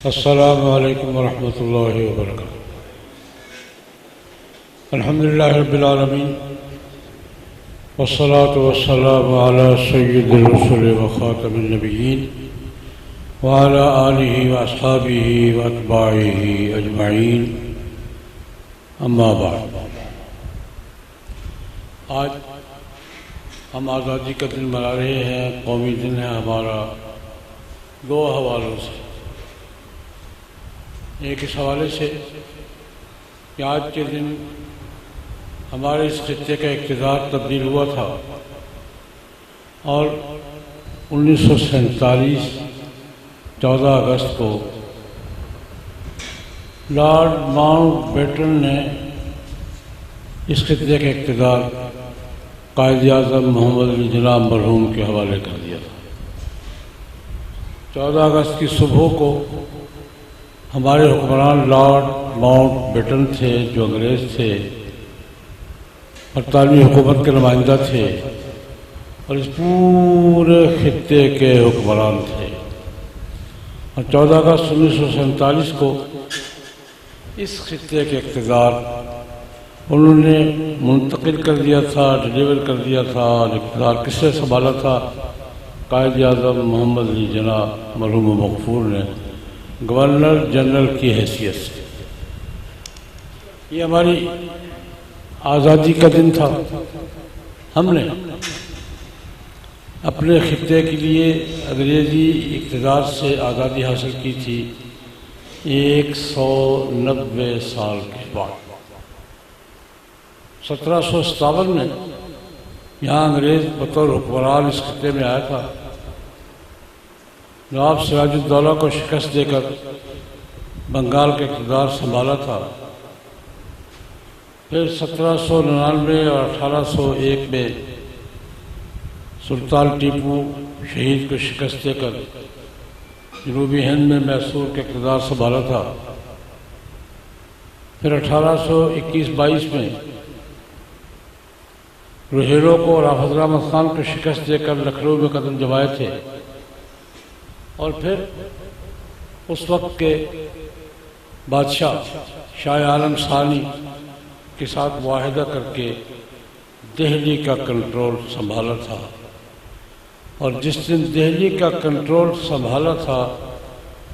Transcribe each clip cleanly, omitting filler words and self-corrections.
السلام علیکم ورحمۃ اللہ وبرکاتہ۔ الحمدللہ رب العالمین والصلاة والسلام علی سید الرسل وخاتم النبیین وعلی آلہ واصحابہ واتباعہ اجمعین، اما بعد۔ آج ہم آزادی کا دن منا رہے ہیں، قومی دن ہے ہمارا، دو حوالوں سے۔ ایک اس حوالے سے کہ آج کے دن ہمارے اس خطے کا اقتدار تبدیل ہوا تھا اور 1947 14 اگست کو لارڈ ماؤنٹ بیٹن نے اس خطے کا اقتدار قائد اعظم محمد علی جناح مرحوم کے حوالے کر دیا تھا۔ 14 اگست کی صبح کو ہمارے حکمران لارڈ ماؤنٹ بیٹن تھے، جو انگریز تھے، برطانوی حکومت کے نمائندہ تھے اور اس پورے خطے کے حکمران تھے، اور 14 اگست 1947 کو اس خطے کے اقتدار انہوں نے منتقل کر دیا تھا، ڈیلیور کر دیا تھا۔ اور اقتدار کس سے سنبھالا تھا؟ قائد اعظم محمد علی جناح مرحوم مغفور نے گورنر جنرل کی حیثیت سے۔ یہ ہماری آزادی کا دن تھا۔ ہم نے اپنے خطے کے لیے انگریزی اقتدار سے آزادی حاصل کی تھی 190 سال کے بعد۔ 1757 میں یہاں انگریز بطور حکمران اس خطے میں آیا تھا۔ نواب سراج الدولہ کو شکست دے کر بنگال کا اقتدار سنبھالا تھا۔ پھر 1799 اور 1801 میں سلطان ٹیپو شہید کو شکست دے کر جنوبی ہند میں میسور کا اقتدار سنبھالا تھا۔ پھر 1821-22 میں روہیلوں کو اور حافظ احمد خان کو شکست دے کر لکھنؤ میں قدم جمائے تھے، اور پھر اس وقت کے بادشاہ شاہ عالم ثانی کے ساتھ معاہدہ کر کے دہلی کا کنٹرول سنبھالا تھا۔ اور جس دن دہلی کا کنٹرول سنبھالا تھا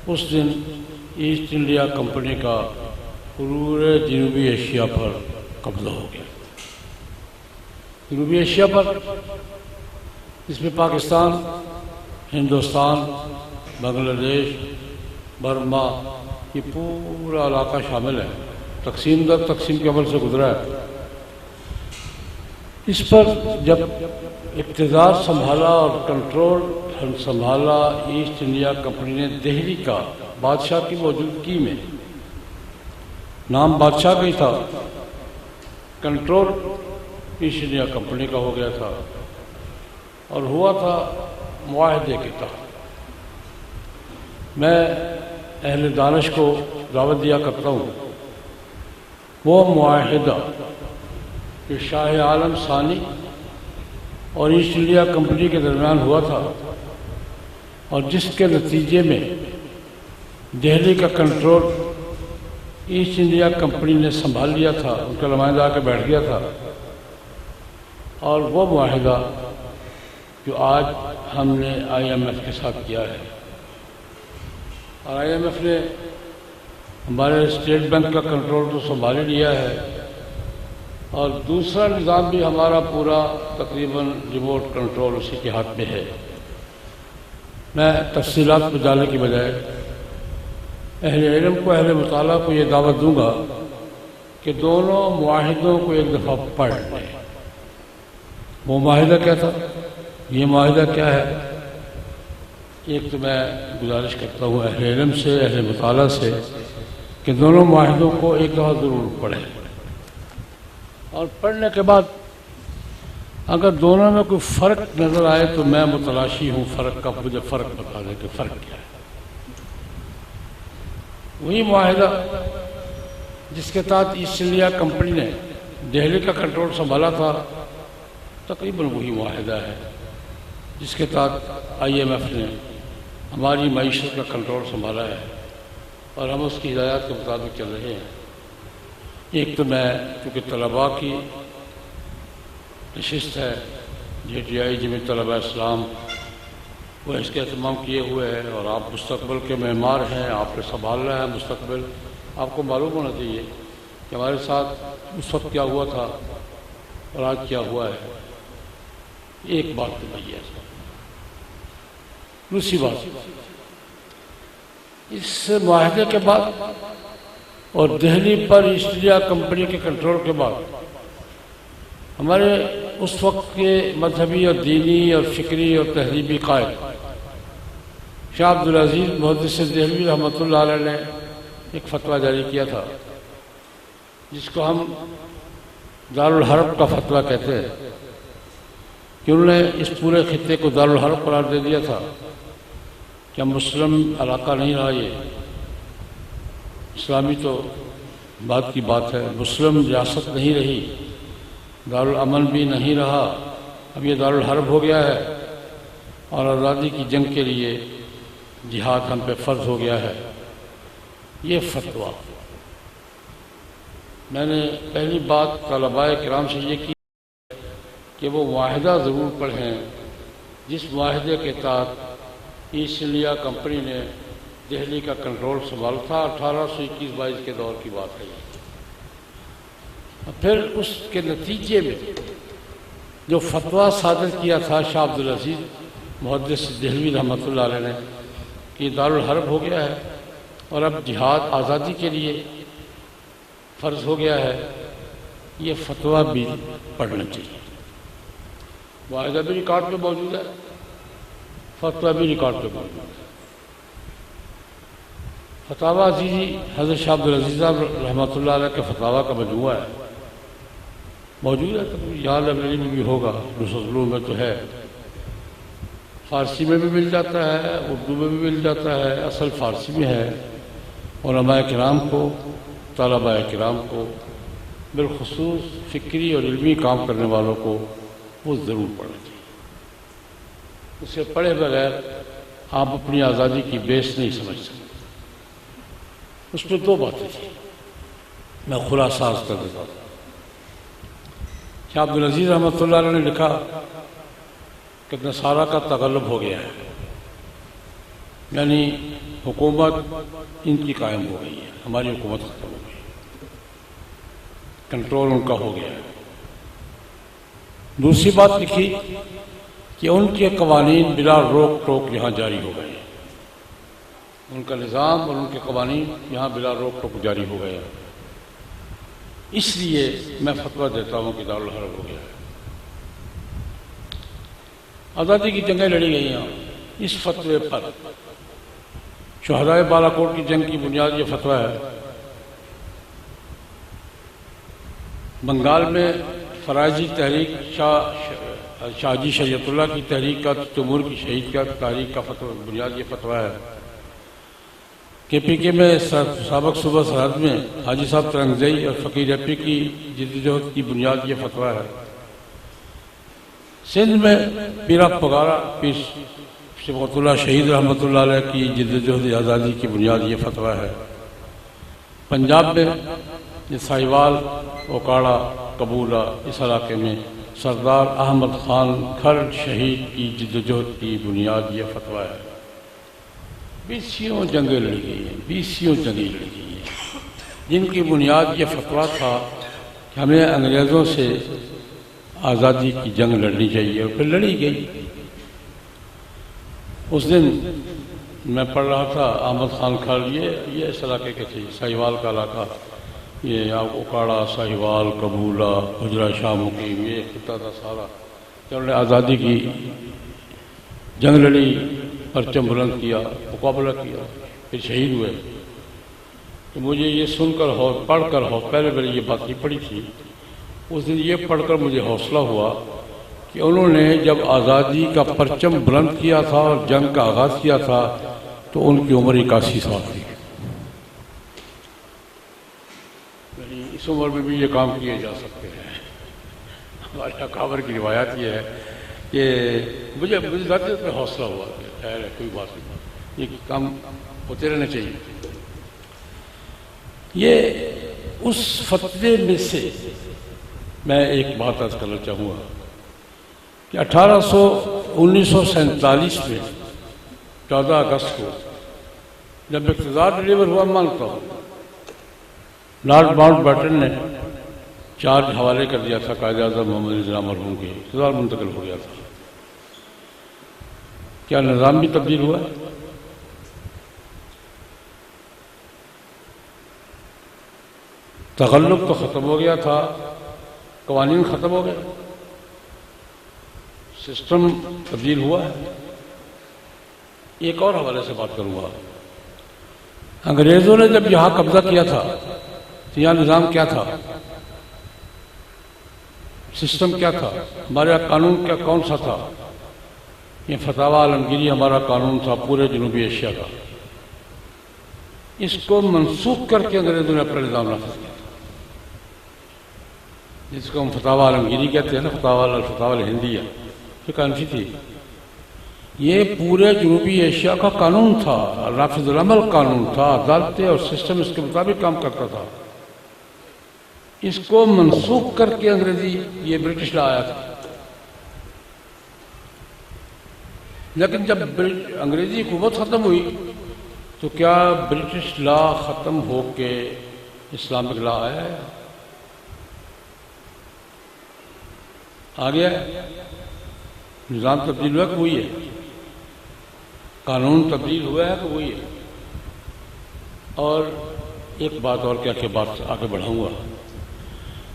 اس دن ایسٹ انڈیا کمپنی کا پورے جنوبی ایشیا پر قبضہ ہو گیا۔ جنوبی ایشیا پر، اس میں پاکستان، ہندوستان، بنگلہ دیش، برما، یہ پورا علاقہ شامل ہے۔ تقسیم در تقسیم کے عمل سے گزرا ہے۔ اس پر جب اقتدار سنبھالا اور کنٹرول سنبھالا ایسٹ انڈیا کمپنی نے دہلی کا، بادشاہ کی موجودگی میں، نام بادشاہ کا ہی تھا، کنٹرول ایسٹ انڈیا کمپنی کا ہو گیا تھا، اور ہوا تھا معاہدے کے تحت۔ میں اہل دانش کو دعوت دیا کرتا ہوں، وہ معاہدہ جو شاہ عالم ثانی اور ایسٹ انڈیا کمپنی کے درمیان ہوا تھا، اور جس کے نتیجے میں دہلی کا کنٹرول ایسٹ انڈیا کمپنی نے سنبھال لیا تھا، ان کا نمائندہ آ کے بیٹھ گیا تھا، اور وہ معاہدہ جو آج ہم نے IMF کے ساتھ کیا ہے۔ اور IMF نے ہمارے اسٹیٹ بینک کا کنٹرول تو سنبھال لیا ہے، اور دوسرا نظام بھی ہمارا پورا تقریباً ریموٹ کنٹرول اسی کے ہاتھ میں ہے۔ میں تفصیلات میں جانے کی بجائے اہل علم کو، اہل مطالعہ کو یہ دعوت دوں گا کہ دونوں معاہدوں کو ایک دفعہ پڑھ لیں۔ وہ معاہدہ کیا تھا، یہ معاہدہ کیا ہے؟ ایک تو میں گزارش کرتا ہوں اہل علم سے، اہل مطالعہ سے، کہ دونوں معاہدوں کو ایک دفعہ ضرور پڑھیں، اور پڑھنے کے بعد اگر دونوں میں کوئی فرق نظر آئے تو میں متلاشی ہوں فرق کا، مجھے فرق بتا دیں کہ فرق کیا ہے۔ وہی معاہدہ جس کے تحت ایسٹ انڈیا کمپنی نے دہلی کا کنٹرول سنبھالا تھا، تقریباً وہی معاہدہ ہے جس کے تحت IMF نے ہماری معیشت کا کنٹرول سنبھالا ہے۔ اور ہم اس کی ہدایات کے مطابق چل رہے ہیں۔ ایک تو میں چونکہ طلباء کی نشست ہے، JTI جمعیت طلباء اسلام، وہ اس کے اہتمام کیے ہوئے ہے، اور آپ مستقبل کے معمار ہیں، آپ نے سنبھال رہے ہیں مستقبل۔ آپ کو معلوم ہونا چاہیے کہ ہمارے ساتھ اس وقت کیا ہوا تھا اور آج کیا ہوا ہے۔ ایک بات تو بھائی ہے۔ دوسری بات، اس معاہدے کے بعد اور دہلی پر ایسٹ انڈیا کمپنی کے کنٹرول کے بعد ہمارے اس وقت کے مذہبی اور دینی اور فکری اور تہذیبی قائد شاہ عبدالعزیز محدث دہلوی رحمۃ اللہ علیہ نے ایک فتویٰ جاری کیا تھا، جس کو ہم دارالحرب کا فتویٰ کہتے ہیں، کہ انہوں نے اس پورے خطے کو دارالحرب قرار دے دیا تھا کہ مسلم علاقہ نہیں رہا، یہ اسلامی تو بات کی بات ہے، مسلم ریاست نہیں رہی، دارالامن بھی نہیں رہا، اب یہ دارالحرب ہو گیا ہے، اور آزادی کی جنگ کے لیے جہاد ہم پہ فرض ہو گیا ہے۔ یہ فتویٰ میں نے پہلی بات طلباء کرام سے یہ کی کہ وہ معاہدہ ضرور پڑھیں، جس معاہدے کے تحت ایسٹ انڈیا کمپنی نے دہلی کا کنٹرول سنبھالا تھا۔ 1821-22 کے دور کی بات ہے۔ پھر اس کے نتیجے میں جو فتویٰ صادر کیا تھا شاہ عبدالعزیز محدث دہلوی رحمۃ اللہ علیہ نے کہ دارالحرب ہو گیا ہے اور اب جہاد آزادی کے لیے فرض ہو گیا ہے، یہ فتویٰ بھی پڑھنا چاہیے۔ معاہدہ بھی ریکارڈ پہ موجود ہے، فتویٰ بھی ریکارڈ پہ موجود ہے۔ فتاویٰ عزیزی حضرت شاہ عبدالعزیز رحمۃ اللہ علیہ کے فتاویٰ کا مجموعہ ہے، موجود ہے، تو یہاں لائبریری میں بھی ہوگا، نصرت العلوم میں تو ہے، فارسی میں بھی مل جاتا ہے، اردو میں بھی مل جاتا ہے، اصل فارسی میں ہے۔ علماء کرام کو، طلباء کرام کو، بالخصوص فکری اور علمی کام کرنے والوں کو وہ ضرور پڑھنا چاہیے۔ اسے پڑھے بغیر آپ اپنی آزادی کی بیس نہیں سمجھ سکتے۔ اس میں دو باتیں تھیں، میں خلاصہ عرض کر دیتا ہوں۔ شاہ عبدالعزیز رحمۃ اللہ علیہ نے لکھا کہ نصارہ کا تغلب ہو گیا ہے، یعنی حکومت ان کی قائم ہو گئی ہے، ہماری حکومت ختم ہو گئی، کنٹرول ان کا ہو گیا ہے۔ دوسری بات لکھی کہ ان کے قوانین بلا روک ٹوک یہاں جاری ہو گئے، ان کا نظام اور ان کے قوانین یہاں بلا روک ٹوک جاری ہو گئے، اس لیے میں فتویٰ دیتا ہوں کہ دارالحرب ہو گیا ہے۔ آزادی کی جنگیں لڑی گئی ہیں، اس فتوے پر شہدائے بالاکوٹ کی جنگ کی بنیاد یہ فتویٰ ہے۔ بنگال میں فرائضی تحریک شاہ جی شریعت اللہ کی تحریک کا، تیمور کی شہید کا تحریک کا بنیاد یہ فتویٰ ہے۔ KPK میں سابق صوبہ سرحد میں حاجی صاحب ترنگزئی اور فقیر ایپی کی جدوجہد کی بنیاد یہ فتویٰ ہے۔ سندھ میں پیرا پگارا پیر شفقت اللہ شہید رحمۃ اللہ علیہ کی جدوجہد آزادی کی بنیاد یہ فتویٰ ہے۔ پنجاب میں یہ ساہیوال، اوکاڑا، قبولہ، اس علاقے میں سردار احمد خان کھرڑ شہید کی جدوجہد کی بنیاد یہ فتویٰ ہے۔ 20 جنگیں لڑی گئی ہیں، 20 جنگیں لڑی گئی ہیں، جن کی بنیاد یہ فتویٰ تھا کہ ہمیں انگریزوں سے آزادی کی جنگ لڑنی چاہیے، اور پھر لڑی گئی۔ اس دن میں پڑھ رہا تھا احمد خان کھرڑ، یہ اس علاقے کے تھے، ساہیوال کا علاقہ، یہ اوکاڑا، ساہیوال، قبولہ، حجرہ شاہ مقیم، یہ خطہ تھا سارا، انہوں نے آزادی کی جنگ لڑی، پرچم بلند کیا، مقابلہ کیا، پھر شہید ہوئے۔ تو مجھے یہ سن کر پڑھ کر پہلے میں نے یہ بات نہیں پڑھی تھی، اس دن یہ پڑھ کر مجھے حوصلہ ہوا کہ انہوں نے جب آزادی کا پرچم بلند کیا تھا اور جنگ کا آغاز کیا تھا تو ان کی عمر 81 سال تھی۔ یعنی اس عمر میں بھی یہ کام کیے جا سکتے ہیں۔ ہمارے اکابر کی روایات یہ ہے کہ مجھے ذاتی میں حوصلہ ہوا کہ خیر ہے، کوئی بات نہیں، یہ کام ہوتے رہنے چاہیے۔ یہ اس فتوے میں سے میں ایک بات عرض کرنا چاہوں گا کہ 1947 میں 14 اگست کو جب اقتدار ڈلیور ہوا، مانتا ہوں لارڈ ماؤنٹ بیٹن نے چارج حوالے کر دیا تھا قائد اعظم محمد نظام مرحوم کے، اقتدار منتقل ہو گیا تھا. کیا نظام بھی تبدیل ہوا ہے؟ تغلب تو ختم ہو گیا تھا، قوانین ختم ہو گئے، سسٹم تبدیل ہوا ہے. ایک اور حوالے سے بات کروں گا. انگریزوں نے جب یہاں قبضہ کیا تھا تو یہاں نظام کیا تھا، سسٹم کیا تھا، ہمارا قانون کیا کون سا تھا؟ یہ فتاوی عالمگیری ہمارا قانون تھا پورے جنوبی ایشیا کا. اس کو منسوخ کر کے انگریزوں نے اپنا نظام نافذ کیا تھا، جس کو ہم فتاوی عالمگیری کہتے ہیں نا، فتاوی الہندیہ، فقہ حنفی تھی. یہ پورے جنوبی ایشیا کا قانون تھا، نافذ العمل قانون تھا، عدالتیں اور سسٹم اس کے مطابق کام کرتا تھا. اس کو منسوخ کر کے انگریزی یہ برٹش لا آیا تھا. لیکن جب انگریزی حکومت ختم ہوئی تو کیا برٹش لا ختم ہو کے اسلامک لا آیا ہے؟ آ گیا ہے. نظام تبدیل ہوا کہ وہی ہے، قانون تبدیل ہوا ہے کہ وہی ہے. اور ایک بات اور کیا کہ بات آگے بڑھاؤں گا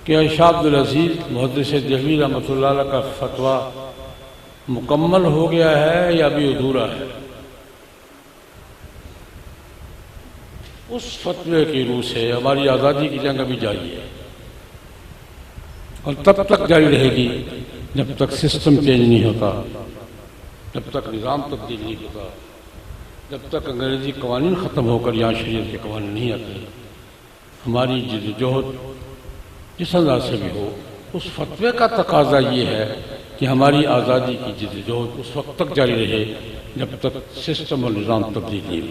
کہ شاہ عبدالعزیز محدث دہلوی رحمۃ اللہ علیہ کا فتویٰ مکمل ہو گیا ہے یا ابھی ادھورا ہے. اس فتوے کی روح سے ہماری آزادی کی جنگ ابھی جاری ہے اور تب تک جاری رہے گی جب تک سسٹم چینج نہیں ہوتا، جب تک نظام تبدیل نہیں ہوتا، جب تک انگریزی قوانین ختم ہو کر یہاں شریعت کے قوانین نہیں آتے. ہماری جدوجہد جس انداز سے بھی ہو، اس فتوے کا تقاضا یہ ہے کہ ہماری آزادی کی جدوجہد اس وقت تک جاری رہے جب تک سسٹم اور نظام تبدیل نہیں ہو.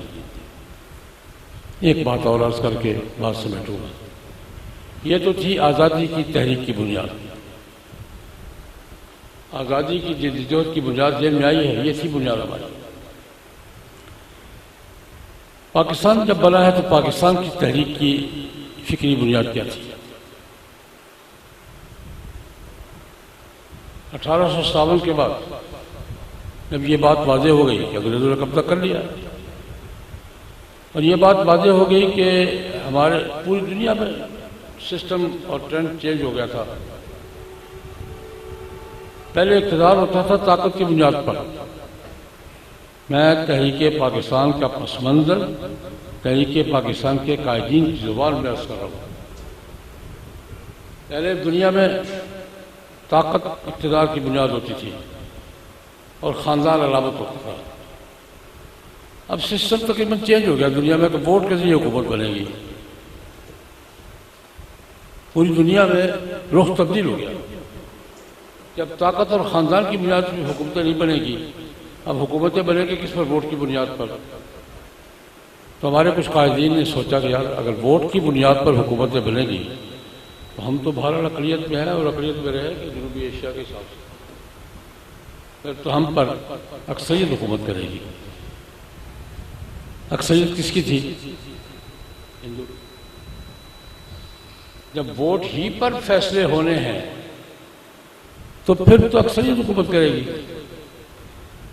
ایک بات اور عرض کر کے بات سمیٹوں گا. یہ تو تھی آزادی کی تحریک کی بنیاد، آزادی کی جدوجہد کی بنیاد ذہن میں آئی ہے، یہ تھی بنیاد ہماری. پاکستان جب بنا ہے تو پاکستان کی تحریک کی فکری بنیاد کیا تھی؟ 1857 کے بعد جب یہ بات واضح ہو گئی کہ انگریزوں نے قبضہ کر لیا اور یہ بات واضح ہو گئی کہ ہمارے پوری دنیا میں سسٹم اور ٹرینڈ چینج ہو گیا تھا. پہلے اقتدار ہوتا تھا طاقت کی بنیاد پر. میں تحریک پاکستان کا پس منظر تحریک پاکستان کے قائدین کی زبان میں عرض کر رہا ہوں. پہلے دنیا میں طاقت اقتدار کی بنیاد ہوتی تھی اور خاندان علامت ہوتا تھا. اب سسٹم تقریباً چینج ہو گیا دنیا میں کہ ووٹ کے ذریعے حکومت بنے گی. پوری دنیا میں رخ تبدیل ہو گیا. جب طاقت اور خاندان کی بنیاد پر حکومتیں نہیں بنے گی، اب حکومتیں بنے گی کس پر؟ ووٹ کی بنیاد پر. تو ہمارے کچھ قائدین نے سوچا کہ یار اگر ووٹ کی بنیاد پر حکومتیں بنے گی تو ہم تو بہرحال اقلیت میں ہیں اور اقلیت میں رہے کہ جنوبی ایشیا کے حساب سے پھر تو ہم پر اکثریت حکومت کرے گی. اکثریت کس کی تھی؟ ہندو. جب ووٹ ہی پر فیصلے ہونے ہیں تو پھر تو اکثریت حکومت کرے گی.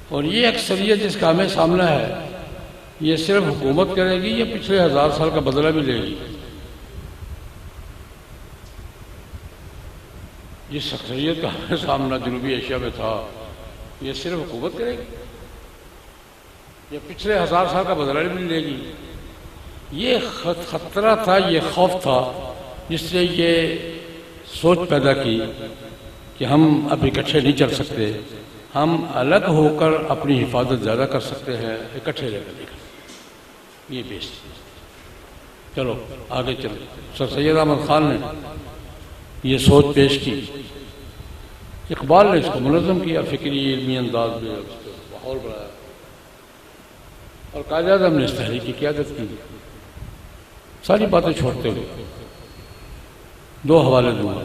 اور یہ اکثریت جس کا ہمیں سامنا ہے یہ صرف حکومت کرے گی یا پچھلے 1000 سال کا بدلہ بھی لے گی؟ جس اکثریت کا ہمیں سامنا جنوبی ایشیا میں تھا یہ صرف حکومت کرے گی یا پچھلے 1000 سال کا بدلہ بھی لے گی؟ یہ خطرہ تھا، یہ خوف تھا جس نے یہ سوچ پیدا کی کہ ہم اب اکٹھے نہیں چل سکتے، ہم الگ ہو کر اپنی حفاظت زیادہ کر سکتے ہیں اکٹھے رہ کر. یہ بیس. چلو آگے چلیں. سر سید احمد خان نے یہ سوچ پیش کی، اقبال نے اس کو منظم کیا فکری علمی انداز میں، اس کو ماحول بنایا اور قائد اعظم نے اس تحریک کی قیادت کی. ساری باتیں چھوڑتے ہوئے دو حوالے دوں گا۔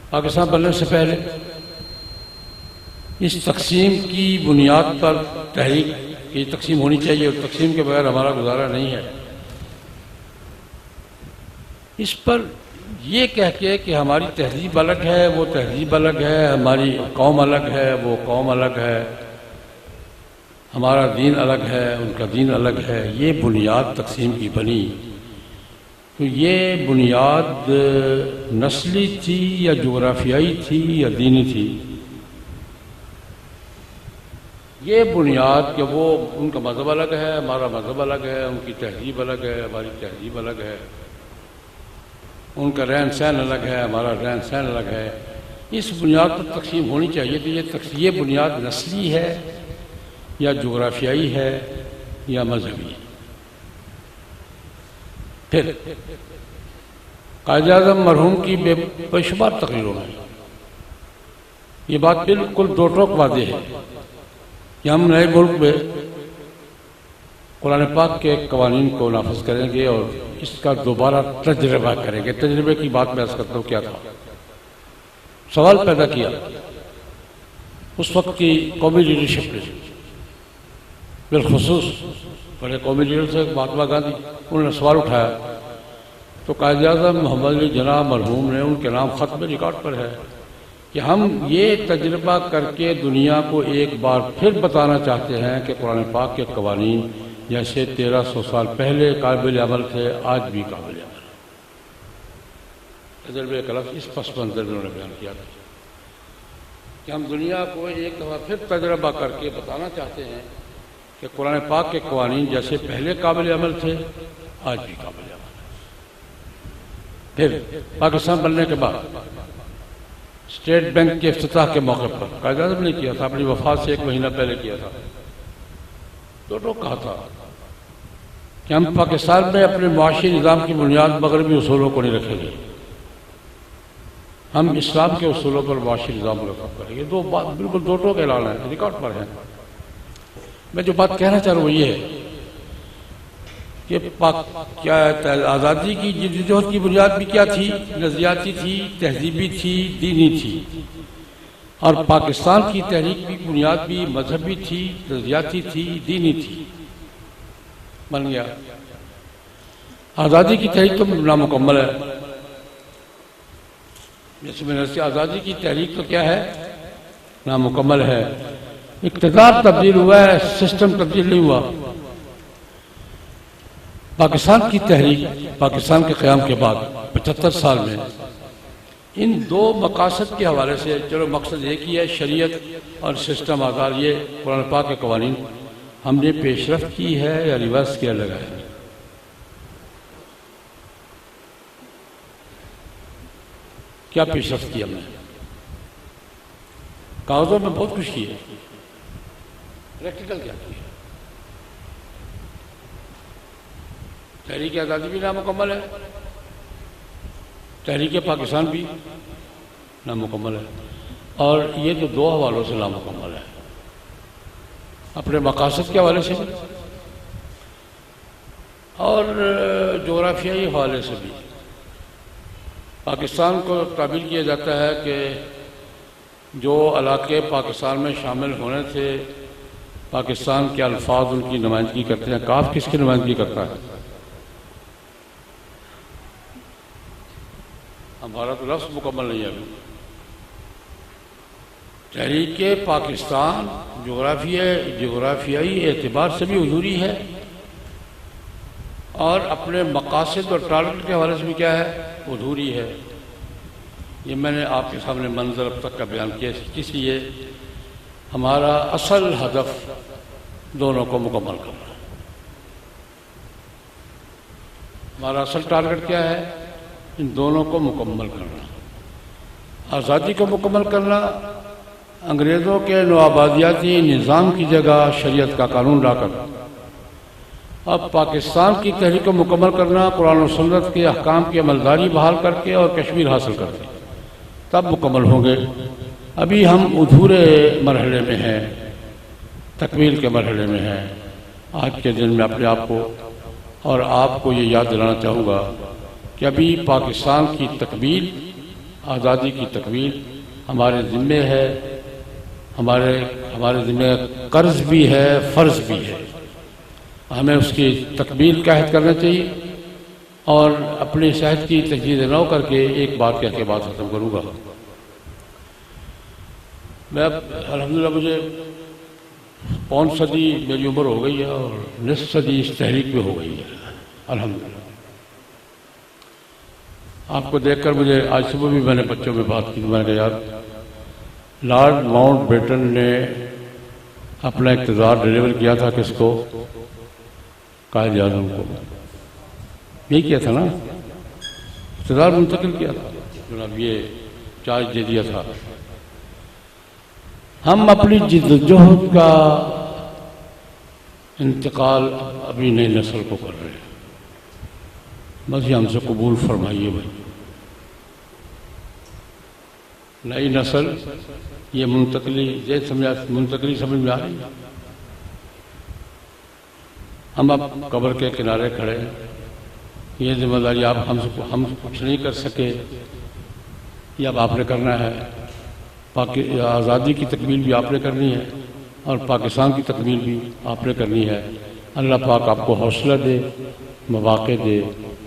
پاکستان بننے سے پہلے اس تقسیم کی بنیاد پر تحریک کی تقسیم ہونی چاہیے اور تقسیم کے بغیر ہمارا گزارا نہیں ہے، اس پر یہ کہہ کے کہ ہماری تہذیب الگ ہے، وہ تہذیب الگ ہے، ہماری قوم الگ ہے، وہ قوم الگ ہے، ہمارا دین الگ ہے، ان کا دین الگ ہے، یہ بنیاد تقسیم کی بنی، تو یہ بنیاد نسلی تھی یا جغرافیائی تھی یا دینی تھی؟ یہ بنیاد کہ وہ ان کا مذہب الگ ہے، ہمارا مذہب الگ ہے، ان کی تہذیب الگ ہے، ہماری تہذیب الگ ہے، ان کا رہن سہن الگ ہے، ہمارا رہن سہن الگ ہے، اس بنیاد پر تقسیم ہونی چاہیے۔ تو یہ بنیاد نسلی ہے یا جغرافیائی ہے یا مذہبی ہے؟ پھر قائد اعظم مرحوم کی بے شمار تقریروں میں یہ بات بالکل دو ٹوک واضح ہے کہ ہم نئے ملک میں قرآن پاک کے قوانین کو نافذ کریں گے اور اس کا دوبارہ تجربہ کریں گے۔ تجربے کی بات میں عرض کرتا ہوں کیا تھا۔ سوال پیدا کیا اس وقت کی قومی لیڈرشپ نے، بالخصوص بڑے قومی لیڈر سے مہاتما گاندھی، انہوں نے سوال اٹھایا تو قائد اعظم محمد علی جناح مرحوم نے ان کے نام خط میں ریکارڈ پر ہے کہ ہم یہ تجربہ کر کے دنیا کو ایک بار پھر بتانا چاہتے ہیں کہ قرآن پاک کے قوانین جیسے 1300 سال پہلے قابل عمل تھے آج بھی قابل عمل ہے۔ تجربے کا لفظ اس پس منظر میں انہوں نے بیان کیا تھا کہ ہم دنیا کو ایک دفعہ پھر تجربہ کر کے بتانا چاہتے ہیں کہ قرآن پاک کے قوانین جیسے پہلے قابل عمل تھے آج بھی قابل عمل ہے۔ پھر پاکستان بننے کے بعد اسٹیٹ بینک کے افتتاح کے موقع پر قائد اعظم نے کیا تھا، اپنی وفات سے 1 مہینہ پہلے کیا تھا، تو کہا تھا کہ ہم پاکستان میں اپنے معاشی نظام کی بنیاد مغربی اصولوں کو نہیں رکھیں گے، ہم اسلام کے اصولوں پر معاشی نظام کو کریں گے۔ دو بات بالکل دو ٹوک اعلان ہے، ریکارڈ پر ہے۔ میں جو بات کہنا چاہ رہا ہوں وہ یہ ہے کہ کیا آزادی کی جدوجہد کی بنیاد بھی کیا تھی؟ نظریاتی تھی، تہذیبی تھی، دینی تھی، اور پاکستان کی تحریک کی بنیاد بھی مذہبی تھی، نظریاتی تھی، دینی تھی۔ بن گیا آزادی کی تحریک تو نامکمل ہے، جیسے میں نے آزادی کی تحریک تو کیا ہے؟ نامکمل ہے۔ اقتدار تبدیل ہوا ہے، سسٹم تبدیل نہیں ہوا۔ پاکستان کی تحریک پاکستان کے قیام کے بعد 75 سال میں ان دو مقاصد کے حوالے سے، چلو مقصد ایک ہی ہے شریعت اور سسٹم آزاد، یہ قرآن پاک کے قوانین، ہم نے پیش رفت کی ہے یا ریورس کیا لگا ہے؟ کیا پیش رفت کی ہم نے؟ کاغذوں میں بہت کچھ کی ہے، پریکٹیکل کیا کی ہے؟ تحریک آزادی بھی نامکمل ہے، تحریک پاکستان بھی نامکمل ہے، اور یہ تو دو حوالوں سے نامکمل ہے، اپنے مقاصد کے حوالے سے بھی اور جغرافیائی حوالے سے بھی۔ پاکستان کو تعبیر کیا جاتا ہے کہ جو علاقے پاکستان میں شامل ہونے تھے، پاکستان کے الفاظ ان کی نمائندگی کرتے ہیں۔ کاف کس کی نمائندگی کرتا ہے؟ ہمارا تو لفظ مکمل نہیں ہے ابھی۔ تحریک پاکستان جغرافیائی اعتبار سے بھی حضوری ہے اور اپنے مقاصد اور ٹارگٹ کے حوالے سے بھی کیا ہے؟ حضوری ہے۔ یہ میں نے آپ کے سامنے منظر اب تک کا بیان کیا، اس لیے ہمارا اصل ہدف دونوں کو مکمل کرنا ہے۔ ہمارا اصل ٹارگٹ کیا ہے؟ ان دونوں کو مکمل کرنا، آزادی کو مکمل کرنا، انگریزوں کے نوآبادیاتی نظام کی جگہ شریعت کا قانون لا کر، اب پاکستان کی تحریک کو مکمل کرنا، قرآن و سنت کے احکام کی عملداری بحال کر کے اور کشمیر حاصل کر کے تب مکمل ہوں گے۔ ابھی ہم ادھورے مرحلے میں ہیں، تکمیل کے مرحلے میں ہیں۔ آج کے دن میں اپنے آپ کو اور آپ کو یہ یاد دلانا چاہوں گا کہ ابھی پاکستان کی تکمیل، آزادی کی تکمیل ہمارے ذمے ہے، ہمارے ذمے قرض بھی ہے، فرض بھی ہے۔ ہمیں اس کی تکمیل کا عہد کرنا چاہیے، اور اپنے صحت کی تجدید نو کر کے ایک بات کہہ کے بات ختم کروں گا۔ میں الحمدللہ مجھے پون صدی میری عمر ہو گئی ہے، اور نصف صدی اس تحریک میں ہو گئی ہے الحمدللہ۔ آپ کو دیکھ کر مجھے آج صبح بھی میں نے بچوں میں بات کی، میں نے کہا یار لارڈ ماؤنٹ بیٹن نے اپنا اقتدار ڈیلیور کیا تھا کس کو؟ قائد اعظم کو، یہی کیا تھا نا، اقتدار منتقل کیا تھا جناب، یہ چارج دے دیا تھا۔ ہم اپنی جد و جہد کا انتقال ابھی نئی نسل کو کر رہے ہیں، بس یہ ہم سے قبول فرمائیے بھائی۔ نئی نسل یہ منتقلی سمجھ میں آ رہی ہے۔ ہم اب قبر کے کنارے کھڑے ہیں، یہ ذمہ داری آپ ہم کچھ نہیں کر سکے، یہ اب آپ نے کرنا ہے۔ آزادی کی تکمیل بھی آپ نے کرنی ہے، اور پاکستان کی تکمیل بھی آپ نے کرنی ہے۔ اللہ پاک آپ کو حوصلہ دے، مواقع دے،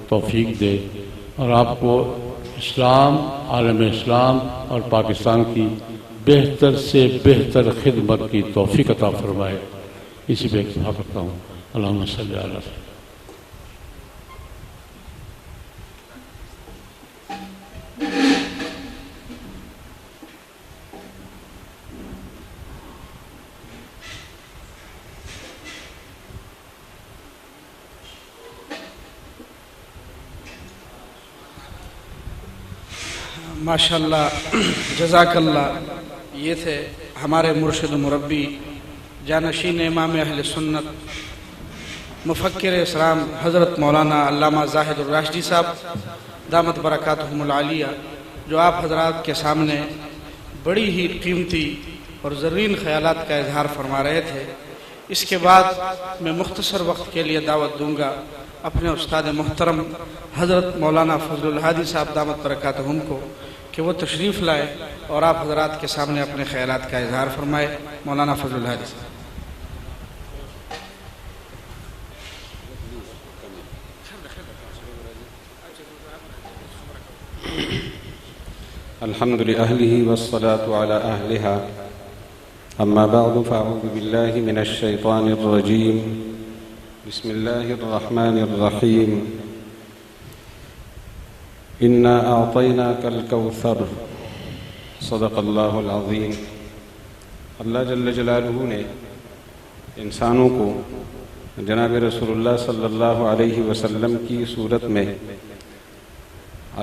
توفیق دے، اور آپ کو اسلام، عالم اسلام اور پاکستان کی بہتر سے بہتر خدمت کی توفیق عطا فرمائے۔ اسی پہ اکتفا کرتا ہوں۔ اللہم صلی علی وسلم۔ ماشاءاللہ، جزاک اللہ۔ یہ تھے ہمارے مرشد و مربی، جانشین امام اہل سنت، مفکر اسلام حضرت مولانا علامہ زاہد الراشدی صاحب دامت برکاتہم العالیہ، جو آپ حضرات کے سامنے بڑی ہی قیمتی اور زرین خیالات کا اظہار فرما رہے تھے۔ اس کے بعد میں مختصر وقت کے لیے دعوت دوں گا اپنے استاد محترم حضرت مولانا فضل الہادی صاحب دامت برکاتہم کو کہ وہ تشریف لائے اور آپ حضرات کے سامنے اپنے خیالات کا اظہار فرمائے۔ مولانا فضل الہادی صاحب۔ الحمد لأهله والصلاة على أهلها، أما بعد فأعوذ بالله من الشيطان الرجيم، بسم الله الرحمن الرحيم، إنا أعطيناك الكوثر، صدق الله العظيم۔ اللہ جل جلالہ نے انسانوں کو جناب رسول اللہ صلی اللہ علیہ وسلم کی صورت میں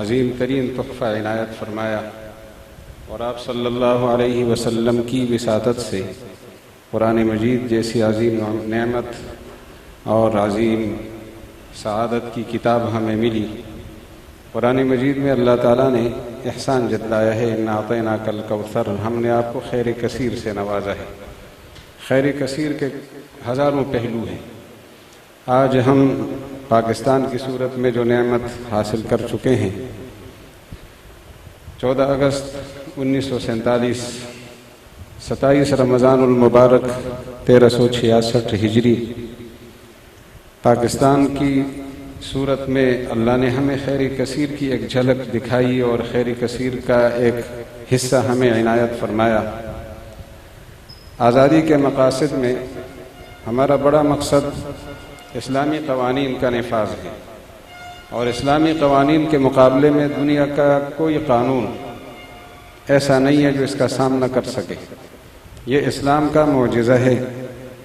عظیم ترین تحفہ عنایت فرمایا، اور آپ صلی اللہ علیہ وسلم کی وساطت سے قرآن مجید جیسی عظیم نعمت اور عظیم سعادت کی کتاب ہمیں ملی۔ قرآن مجید میں اللہ تعالیٰ نے احسان جتلایا ہے، اِنَّا أَعْطَيْنَاكَ الْكَوْثَرَ، ہم نے آپ کو خیر کثیر سے نوازا ہے۔ خیر کثیر کے ہزاروں پہلو ہیں۔ آج ہم پاکستان کی صورت میں جو نعمت حاصل کر چکے ہیں، 14 اگست 1947، 27 رمضان المبارک 1366 ہجری، پاکستان کی صورت میں اللہ نے ہمیں خیر کثیر کی ایک جھلک دکھائی اور خیر کثیر کا ایک حصہ ہمیں عنایت فرمایا۔ آزادی کے مقاصد میں ہمارا بڑا مقصد اسلامی قوانین کا نفاذ ہے، اور اسلامی قوانین کے مقابلے میں دنیا کا کوئی قانون ایسا نہیں ہے جو اس کا سامنا کر سکے۔ یہ اسلام کا معجزہ ہے۔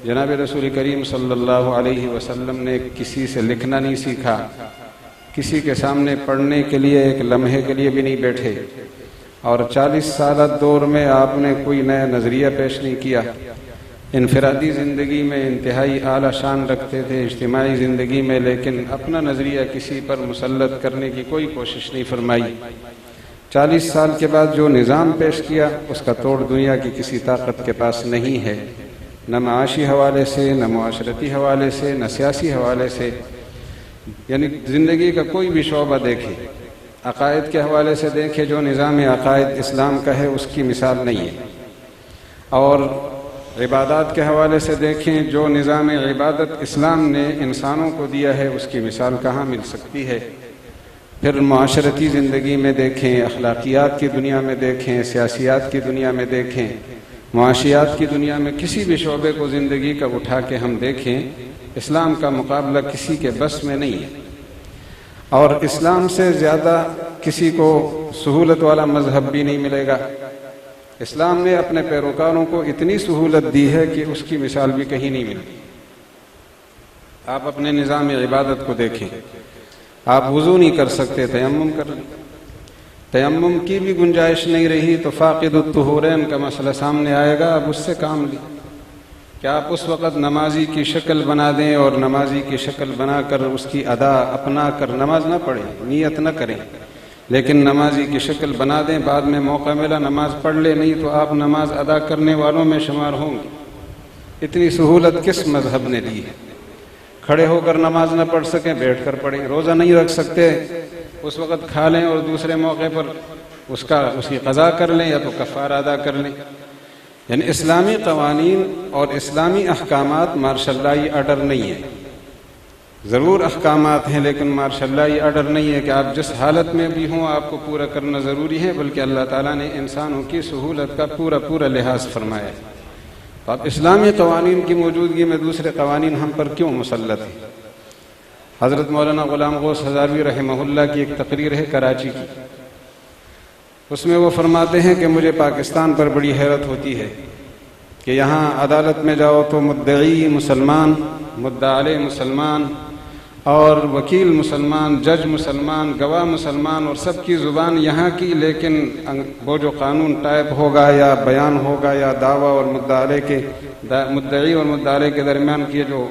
جناب رسول کریم صلی اللہ علیہ وسلم نے کسی سے لکھنا نہیں سیکھا، کسی کے سامنے پڑھنے کے لیے ایک لمحے کے لیے بھی نہیں بیٹھے، اور 40 سالہ دور میں آپ نے کوئی نیا نظریہ پیش نہیں کیا۔ انفرادی زندگی میں انتہائی اعلیٰ شان رکھتے تھے، اجتماعی زندگی میں لیکن اپنا نظریہ کسی پر مسلط کرنے کی کوئی کوشش نہیں فرمائی۔ 40 سال کے بعد جو نظام پیش کیا اس کا توڑ دنیا کی کسی طاقت کے پاس نہیں ہے، نہ معاشی حوالے سے، نہ معاشرتی حوالے سے، نہ سیاسی حوالے سے۔ یعنی زندگی کا کوئی بھی شعبہ دیکھیں، عقائد کے حوالے سے دیکھیں، جو نظام عقائد اسلام کا ہے اس کی مثال نہیں ہے، اور عبادات کے حوالے سے دیکھیں، جو نظام عبادت اسلام نے انسانوں کو دیا ہے اس کی مثال کہاں مل سکتی ہے۔ پھر معاشرتی زندگی میں دیکھیں، اخلاقیات کی دنیا میں دیکھیں، سیاسیات کی دنیا میں دیکھیں، معاشیات کی دنیا میں کسی بھی شعبے کو زندگی کا اٹھا کے ہم دیکھیں، اسلام کا مقابلہ کسی کے بس میں نہیں ہے، اور اسلام سے زیادہ کسی کو سہولت والا مذہب بھی نہیں ملے گا۔ اسلام نے اپنے پیروکاروں کو اتنی سہولت دی ہے کہ اس کی مثال بھی کہیں نہیں ملتی۔ آپ اپنے نظام عبادت کو دیکھیں، آپ وضو نہیں کر سکتے، تیمم کر لیں، تیمم کی بھی گنجائش نہیں رہی تو فاقد الطہورین کا مسئلہ سامنے آئے گا، اب اس سے کام لیں۔ کیا آپ اس وقت نمازی کی شکل بنا دیں اور نمازی کی شکل بنا کر اس کی ادا اپنا کر نماز نہ پڑھیں، نیت نہ کریں، لیکن نمازی کی شکل بنا دیں، بعد میں موقع ملا نماز پڑھ لیں، نہیں تو آپ نماز ادا کرنے والوں میں شمار ہوں گے۔ اتنی سہولت کس مذہب نے دی ہے؟ کھڑے ہو کر نماز نہ پڑھ سکیں، بیٹھ کر پڑھیں، روزہ نہیں رکھ سکتے اس وقت کھا لیں اور دوسرے موقع پر اس کی قضا کر لیں یا تو کفارہ ادا کر لیں۔ یعنی اسلامی قوانین اور اسلامی احکامات مارشلائی آرڈر نہیں ہے، ضرور احکامات ہیں لیکن مارشلائی آرڈر نہیں ہے کہ آپ جس حالت میں بھی ہوں آپ کو پورا کرنا ضروری ہے، بلکہ اللہ تعالیٰ نے انسانوں کی سہولت کا پورا لحاظ فرمایا ہے۔ تو اب اسلامی قوانین کی موجودگی میں دوسرے قوانین ہم پر کیوں مسلط ہیں؟ حضرت مولانا غلام غوث ہزاروی رحمہ اللہ کی ایک تقریر ہے کراچی کی، اس میں وہ فرماتے ہیں کہ مجھے پاکستان پر بڑی حیرت ہوتی ہے کہ یہاں عدالت میں جاؤ تو مدعی مسلمان، مدعا علیہ مسلمان، اور وکیل مسلمان، جج مسلمان، گواہ مسلمان، اور سب کی زبان یہاں کی، لیکن وہ جو قانون ٹائپ ہوگا یا بیان ہوگا یا دعویٰ اور مدعی اور مدعا علیہ کے درمیان کی جو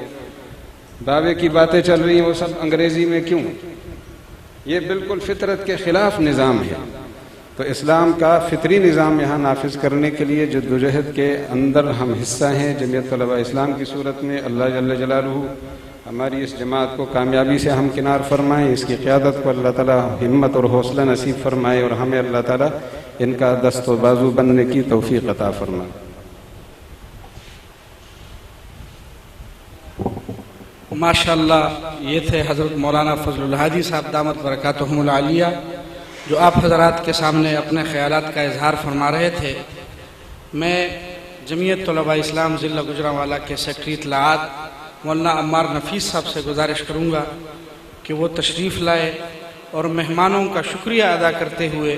دعوے کی باتیں چل رہی ہیں وہ سب انگریزی میں کیوں؟ یہ بالکل فطرت کے خلاف نظام ہے۔ تو اسلام کا فطری نظام یہاں نافذ کرنے کے لیے جدوجہد کے اندر ہم حصہ ہیں۔ جمعیت طلباء اسلام کی صورت میں اللہ جل جلالہ ہماری اس جماعت کو کامیابی سے ہم کنار فرمائیں، اس کی قیادت کو اللہ تعالیٰ ہمت اور حوصلہ نصیب فرمائے، اور ہمیں اللہ تعالیٰ ان کا دست و بازو بننے کی توفیق عطا فرمائے۔ ماشاءاللہ، یہ تھے حضرت مولانا فضل الہادی صاحب دامت برکاتہم العالیہ، جو آپ حضرات کے سامنے اپنے خیالات کا اظہار فرما رہے تھے۔ میں جمعیت طلباء اسلام ضلع گوجرانوالہ کے سیکرٹری اطلاعات مولانا عمار نفیس صاحب سے گزارش کروں گا کہ وہ تشریف لائے اور مہمانوں کا شکریہ ادا کرتے ہوئے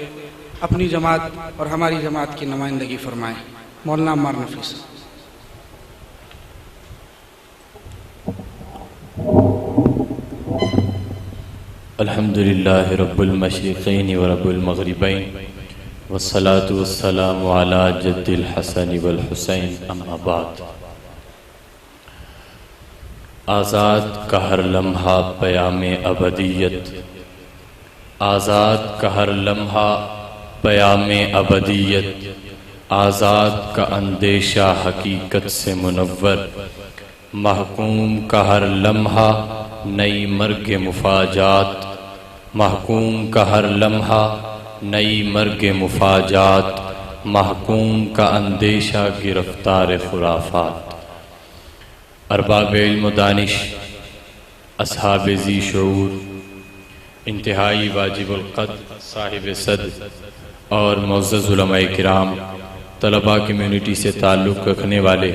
اپنی جماعت اور ہماری جماعت کی نمائندگی فرمائیں۔ مولانا عمار نفیس۔ الحمدللہ رب المشرقین ورب المغربین والصلاة والسلام علی جد الحسن والحسین، اما بعد۔ آزاد کا ہر لمحہ پیام ابدیت، آزاد کا ہر لمحہ پیام ابدیت، آزاد کا اندیشہ حقیقت سے منور، محکوم کا ہر لمحہ نئی مرگ مفاجات، محکوم کا ہر لمحہ نئی مرگ مفاجات، محکوم کا اندیشہ گرفتار خرافات۔ ارباب علم و دانش، اصحاب ذی شعور، انتہائی واجب القدر صاحب صد اور معزز علماء کرام، طلباء کمیونٹی سے تعلق رکھنے والے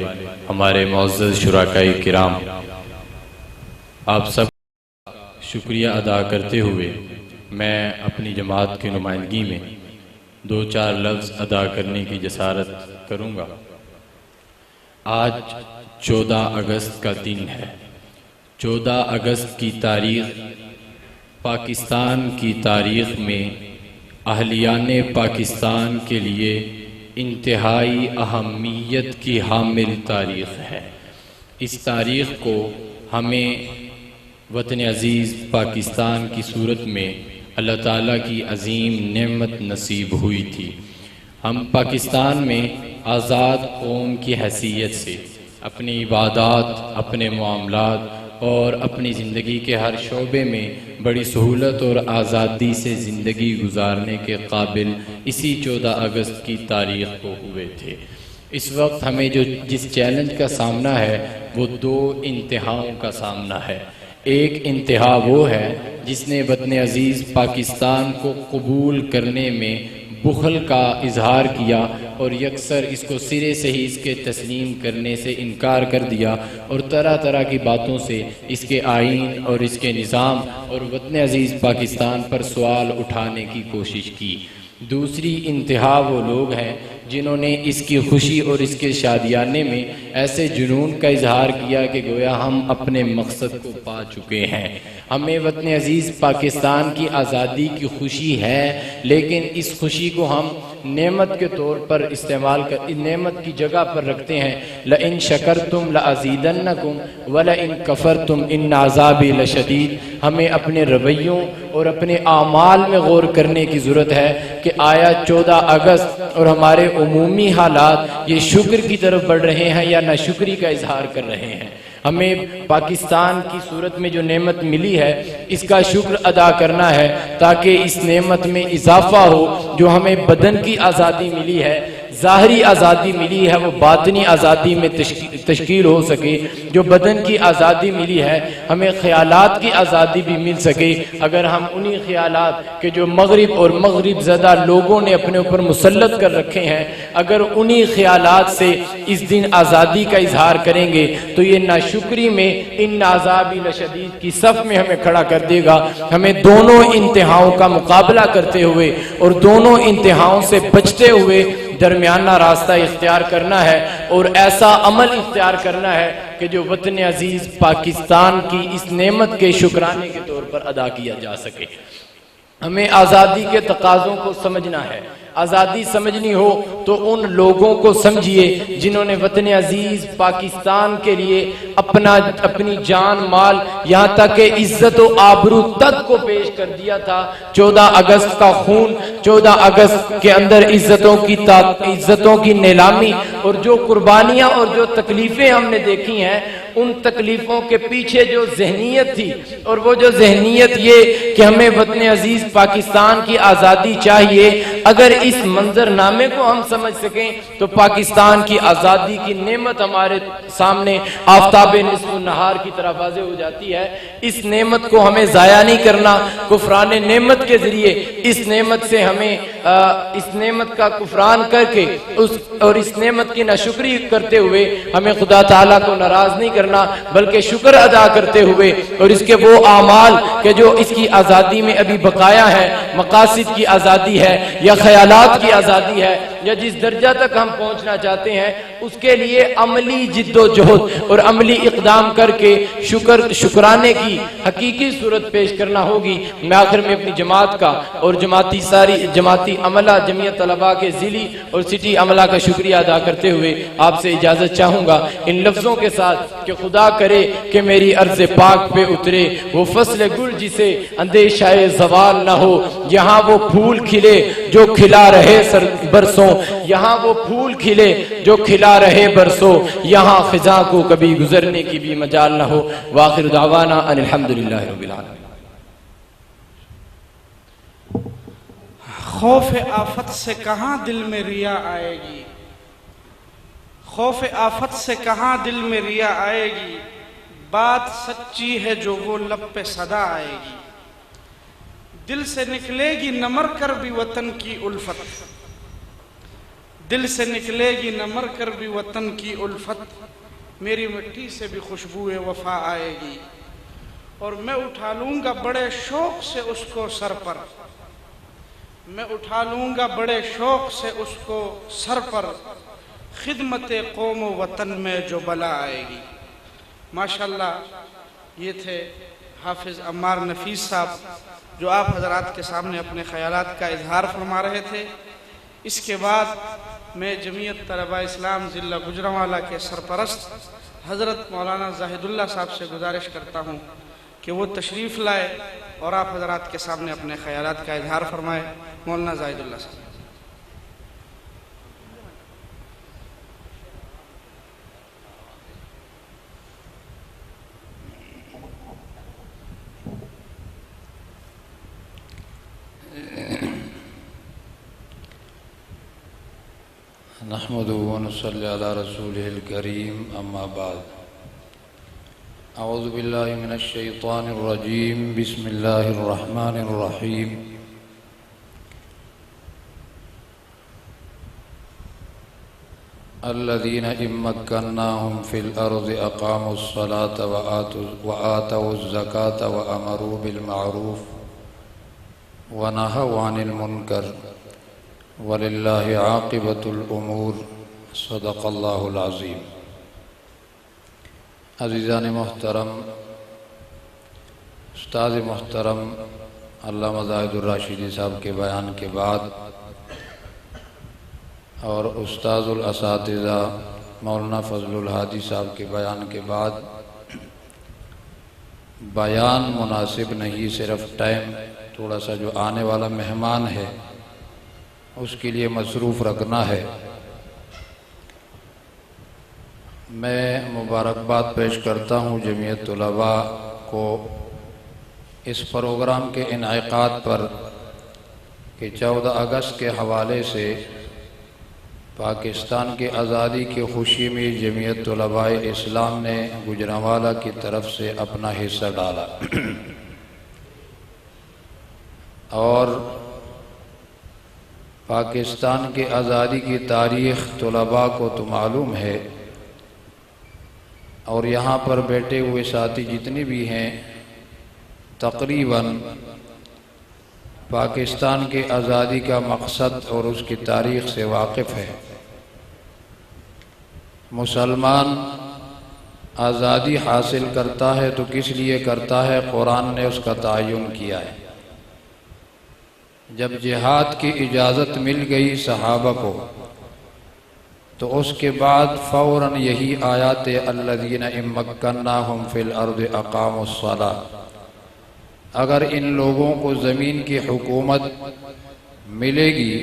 ہمارے معزز شرکائے کرام، آپ سب کا شکریہ ادا کرتے ہوئے میں اپنی جماعت کی نمائندگی میں 2-4 لفظ ادا کرنے کی جسارت کروں گا۔ آج 14 اگست کا دن ہے۔ 14 اگست کی تاریخ پاکستان کی تاریخ میں اہلیان پاکستان کے لیے انتہائی اہمیت کی حامل تاریخ ہے۔ اس تاریخ کو ہمیں وطن عزیز پاکستان کی صورت میں اللہ تعالیٰ کی عظیم نعمت نصیب ہوئی تھی۔ ہم پاکستان میں آزاد قوم کی حیثیت سے اپنی عبادات، اپنے معاملات اور اپنی زندگی کے ہر شعبے میں بڑی سہولت اور آزادی سے زندگی گزارنے کے قابل اسی 14 اگست کی تاریخ کو ہوئے تھے۔ اس وقت ہمیں جس چیلنج کا سامنا ہے وہ 2 انتہاؤں کا سامنا ہے۔ ایک انتہا وہ ہے جس نے وطن عزیز پاکستان کو قبول کرنے میں بخل کا اظہار کیا اور یکسر اس کو سرے سے ہی اس کے تسلیم کرنے سے انکار کر دیا اور طرح طرح کی باتوں سے اس کے آئین اور اس کے نظام اور وطن عزیز پاکستان پر سوال اٹھانے کی کوشش کی۔ دوسری انتہا وہ لوگ ہیں جنہوں نے اس کی خوشی اور اس کے شادیانے میں ایسے جنون کا اظہار کیا کہ گویا ہم اپنے مقصد کو پا چکے ہیں۔ ہمیں وطن عزیز پاکستان کی آزادی کی خوشی ہے، لیکن اس خوشی کو ہم نعمت کے طور پر استعمال نعمت کی جگہ پر رکھتے ہیں۔ لَإِن شَكَرْتُمْ لَأَزِيدَنَّكُمْ وَلَإِن كَفَرْتُمْ إِنَّ عَذَابِي لَشَدِيدٌ۔ ہمیں اپنے رویوں اور اپنے اعمال میں غور کرنے کی ضرورت ہے کہ آیا 14 اگست اور ہمارے عمومی حالات یہ شکر کی طرف بڑھ رہے ہیں یا ناشکری کا اظہار کر رہے ہیں۔ ہمیں پاکستان کی صورت میں جو نعمت ملی ہے اس کا شکر ادا کرنا ہے تاکہ اس نعمت میں اضافہ ہو۔ جو ہمیں بدن کی آزادی ملی ہے، ظاہری آزادی ملی ہے، وہ باطنی آزادی میں تشکیل ہو سکے۔ جو بدن کی آزادی ملی ہے، ہمیں خیالات کی آزادی بھی مل سکے۔ اگر ہم انہی خیالات کہ جو مغرب اور مغرب زدہ لوگوں نے اپنے اوپر مسلط کر رکھے ہیں، اگر انہی خیالات سے اس دن آزادی کا اظہار کریں گے تو یہ ناشکری میں ان عذابی لشدید کی صف میں ہمیں کھڑا کر دے گا۔ ہمیں دونوں انتہاؤں کا مقابلہ کرتے ہوئے اور دونوں انتہاؤں سے بچتے ہوئے درمیانہ راستہ اختیار کرنا ہے اور ایسا عمل اختیار کرنا ہے کہ جو وطن عزیز پاکستان کی اس نعمت کے شکرانے کے طور پر ادا کیا جا سکے۔ ہمیں آزادی کے تقاضوں کو سمجھنا ہے۔ آزادی سمجھنی ہو تو ان لوگوں کو سمجھیے جنہوں نے وطن عزیز پاکستان کے لیے اپنی جان مال یہاں تک کہ عزت و آبرو تک کو پیش کر دیا تھا۔ 14 اگست کا خون، 14 اگست کے اندر عزتوں کی نیلامی اور جو قربانیاں اور جو تکلیفیں ہم نے دیکھی ہیں، ان تکلیفوں کے پیچھے جو ذہنیت تھی اور وہ جو ذہنیت یہ کہ ہمیں وطن عزیز پاکستان کی آزادی چاہیے، اگر اس منظر نامے کو ہم سمجھ سکیں تو پاکستان کی آزادی کی نعمت ہمارے سامنے آفتاب نصف النہار کی طرح واضح ہو جاتی ہے۔ اس نعمت کو ہمیں ضائع نہیں کرنا۔ کفران نعمت کے ذریعے اس نعمت سے ہمیں اس نعمت کا کفران کر کے اور اس نعمت کی ناشکری کرتے ہوئے ہمیں خدا تعالیٰ کو ناراض نہیں کرنا، بلکہ شکر ادا کرتے ہوئے اور اس کے وہ اعمال کہ جو اس کی آزادی میں ابھی بقایا ہے، مقاصد کی آزادی ہے یا خیالات کی آزادی ہے یا جس درجہ تک ہم پہنچنا چاہتے ہیں، اس کے لیے عملی جد و جہد اور عملی اقدام کر کے شکرانے کی حقیقی صورت پیش کرنا ہوگی۔ میں آخر میں اپنی جماعت کا اور جماعتی عملہ جمعیت طلباء کے ضلعی اور سٹی عملہ کا شکریہ ادا کرتے ہوئے آپ سے اجازت چاہوں گا ان لفظوں کے ساتھ کہ خدا کرے کہ میری عرض پاک پہ اترے وہ فصل گل جسے اندیشہ زوال نہ ہو، یہاں وہ پھول کھلے جو کھلا رہے برسوں، یہاں وہ پھول کھلے جو کھلا رہے برسوں، یہاں خزاں کو کبھی گزرنے کی بھی مجال نہ ہو۔ وآخر دعوانا ان الحمدللہ رب العالمین۔ خوف آفت سے کہاں دل میں ریا آئے گی، خوف آفت سے کہاں دل میں ریا آئے گی، بات سچی ہے جو وہ لب پہ صدا آئے گی، دل سے نکلے گی نہ مر کر بھی وطن کی الفت، دل سے نکلے گی نہ مر کر بھی وطن کی الفت، میری مٹی سے بھی خوشبو وفا آئے گی، اور میں اٹھا لوں گا بڑے شوق سے اس کو سر پر، میں اٹھا لوں گا بڑے شوق سے اس کو سر پر، خدمت قوم و وطن میں جو بلا آئے گی۔ ماشاءاللہ یہ تھے حافظ عمار نفیس صاحب جو آپ حضرات کے سامنے اپنے خیالات کا اظہار فرما رہے تھے۔ اس کے بعد میں جمعیت طلباء اسلام ضلع گوجرانوالہ کے سرپرست حضرت مولانا زاہد اللہ صاحب سے گزارش کرتا ہوں کہ وہ تشریف لائے اور آپ حضرات کے سامنے اپنے خیالات کا اظہار فرمائے۔ مولانا زاہد اللہ صاحب۔ نحمده ونصلي على رسوله الكريم أما بعد أعوذ بالله من الشيطان الرجيم بسم الله الرحمن الرحيم الذين إن مكناهم في الأرض أقاموا الصلاة وآتوا الزكاة وأمروا بالمعروف ونهوا عن المنكر وللہ عاقبۃ الامور صدق اللہ العظیم۔ عزیزان محترم، استاد محترم علامہ زاہد الراشدی صاحب کے بیان کے بعد اور استاد الاساتذہ مولانا فضل الہادی صاحب کے بیان کے بعد بیان مناسب نہیں، صرف ٹائم تھوڑا سا جو آنے والا مہمان ہے اس کے لیے مصروف رکھنا ہے۔ میں مبارکباد پیش کرتا ہوں جمعیت طلباء کو اس پروگرام کے انعقاد پر کہ 14 اگست کے حوالے سے پاکستان کی آزادی کی خوشی میں جمعیت طلباء اسلام نے گجرانوالہ کی طرف سے اپنا حصہ ڈالا اور پاکستان کی آزادی کی تاریخ طلباء کو تو معلوم ہے، اور یہاں پر بیٹھے ہوئے ساتھی جتنے بھی ہیں تقریباً پاکستان کی آزادی کا مقصد اور اس کی تاریخ سے واقف ہے۔ مسلمان آزادی حاصل کرتا ہے تو کس لیے کرتا ہے؟ قرآن نے اس کا تعین کیا ہے۔ جب جہاد کی اجازت مل گئی صحابہ کو تو اس کے بعد فوراً یہی آیات الذین ان مکناہم فی الارض اقاموا الصلاۃ، اگر ان لوگوں کو زمین کی حکومت ملے گی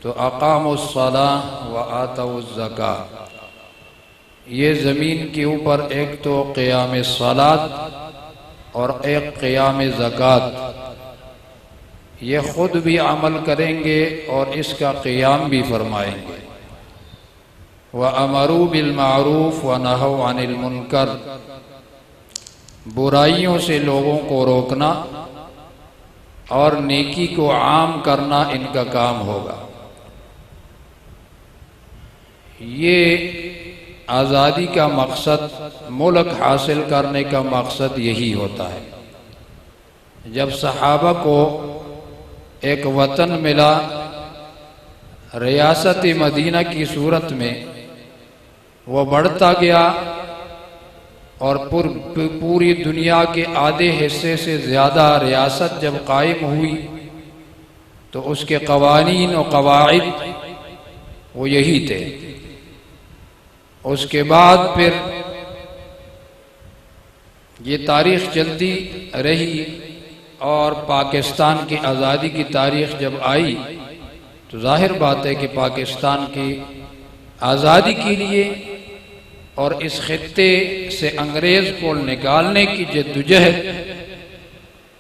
تو اقاموا الصلاۃ وآتوا الزکاۃ، یہ زمین کے اوپر ایک تو قیام صلاۃ اور ایک قیام زکوٰۃ، یہ خود بھی عمل کریں گے اور اس کا قیام بھی فرمائیں گے۔ وَأَمَرُوا بِالْمَعْرُوفِ وَنَهَوْا عَنِ الْمُنْكَرِ، برائیوں سے لوگوں کو روکنا اور نیکی کو عام کرنا ان کا کام ہوگا۔ یہ آزادی کا مقصد، ملک حاصل کرنے کا مقصد یہی ہوتا ہے۔ جب صحابہ کو ایک وطن ملا ریاست مدینہ کی صورت میں، وہ بڑھتا گیا اور پوری دنیا کے آدھے حصے سے زیادہ ریاست جب قائم ہوئی تو اس کے قوانین و قواعد وہ یہی تھے۔ اس کے بعد پھر یہ تاریخ چلتی رہی اور پاکستان کی آزادی کی تاریخ جب آئی تو ظاہر بات ہے کہ پاکستان کی آزادی کے لیے اور اس خطے سے انگریز کو نکالنے کی جدوجہد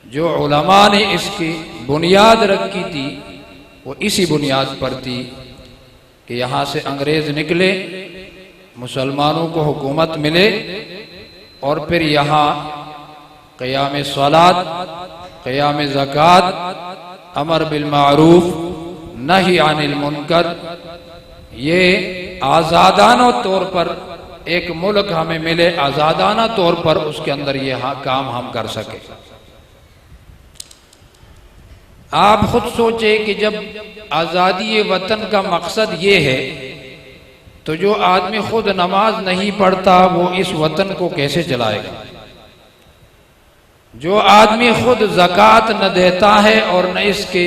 جو علماء نے اس کی بنیاد رکھی تھی وہ اسی بنیاد پر تھی کہ یہاں سے انگریز نکلے، مسلمانوں کو حکومت ملے اور پھر یہاں قیام صلاۃ، قیام زکوٰۃ، امر بالمعروف، نہی عن المنکر، یہ آزادانہ طور پر ایک ملک ہمیں ملے، آزادانہ طور پر اس کے اندر یہ کام ہم کر سکے۔ آپ خود سوچیں کہ جب آزادی وطن کا مقصد یہ ہے تو جو آدمی خود نماز نہیں پڑھتا وہ اس وطن کو کیسے چلائے گا؟ جو آدمی خود زکوٰۃ نہ دیتا ہے اور نہ اس کے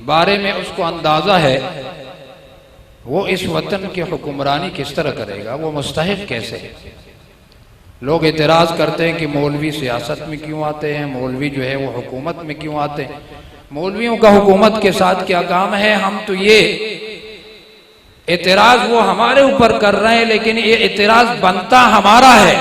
بارے میں اس کو اندازہ ہے، وہ اس وطن کی حکمرانی کس طرح کرے گا؟ وہ مستحق کیسے ہے؟ لوگ اعتراض کرتے ہیں کہ مولوی سیاست میں کیوں آتے ہیں، مولوی جو ہے وہ حکومت میں کیوں آتے ہیں؟ مولویوں کا حکومت کے ساتھ کیا کام ہے؟ ہم تو یہ اعتراض وہ ہمارے اوپر کر رہے ہیں، لیکن یہ اعتراض بنتا ہمارا ہے۔